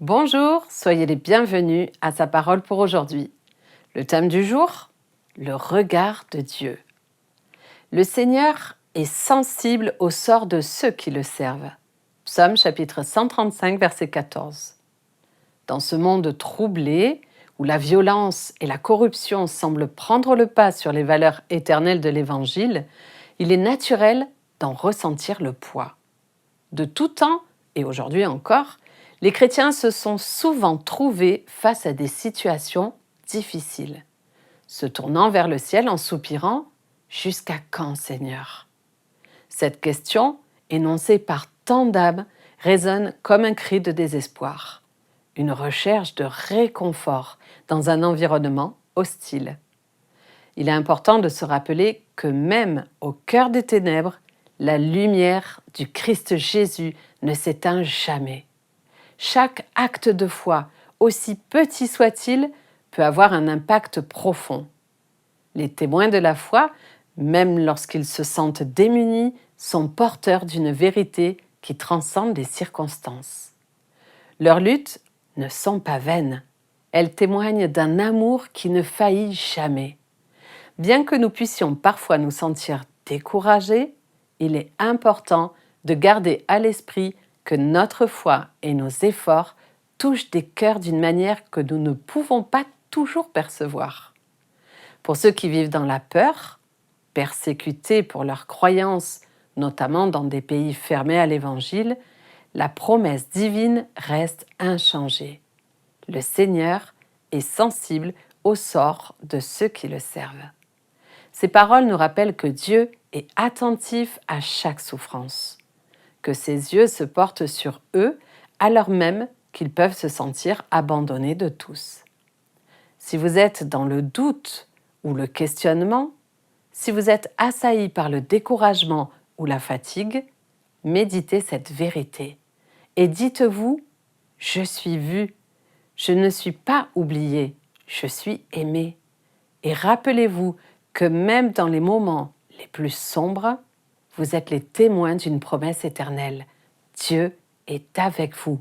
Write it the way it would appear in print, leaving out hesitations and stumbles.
Bonjour, soyez les bienvenus à sa parole pour aujourd'hui. Le thème du jour, le regard de Dieu. Le Seigneur est sensible au sort de ceux qui le servent. Psaume chapitre 135, verset 14. Dans ce monde troublé, où la violence et la corruption semblent prendre le pas sur les valeurs éternelles de l'Évangile, il est naturel d'en ressentir le poids. De tout temps, et aujourd'hui encore, les chrétiens se sont souvent trouvés face à des situations difficiles, se tournant vers le ciel en soupirant « Jusqu'à quand, Seigneur ?» Cette question, énoncée par tant d'âmes, résonne comme un cri de désespoir, une recherche de réconfort dans un environnement hostile. Il est important de se rappeler que même au cœur des ténèbres, la lumière du Christ Jésus ne s'éteint jamais. Chaque acte de foi, aussi petit soit-il, peut avoir un impact profond. Les témoins de la foi, même lorsqu'ils se sentent démunis, sont porteurs d'une vérité qui transcende les circonstances. Leurs luttes ne sont pas vaines. Elles témoignent d'un amour qui ne faillit jamais. Bien que nous puissions parfois nous sentir découragés, il est important de garder à l'esprit que notre foi et nos efforts touchent des cœurs d'une manière que nous ne pouvons pas toujours percevoir. Pour ceux qui vivent dans la peur, persécutés pour leurs croyances, notamment dans des pays fermés à l'Évangile, la promesse divine reste inchangée. Le Seigneur est sensible au sort de ceux qui le servent. Ces paroles nous rappellent que Dieu est attentif à chaque souffrance, que ses yeux se portent sur eux alors même qu'ils peuvent se sentir abandonnés de tous. Si vous êtes dans le doute ou le questionnement, si vous êtes assailli par le découragement ou la fatigue, méditez cette vérité et dites-vous « Je suis vu, je ne suis pas oublié, je suis aimé ». Et rappelez-vous que même dans les moments les plus sombres, vous êtes les témoins d'une promesse éternelle. Dieu est avec vous.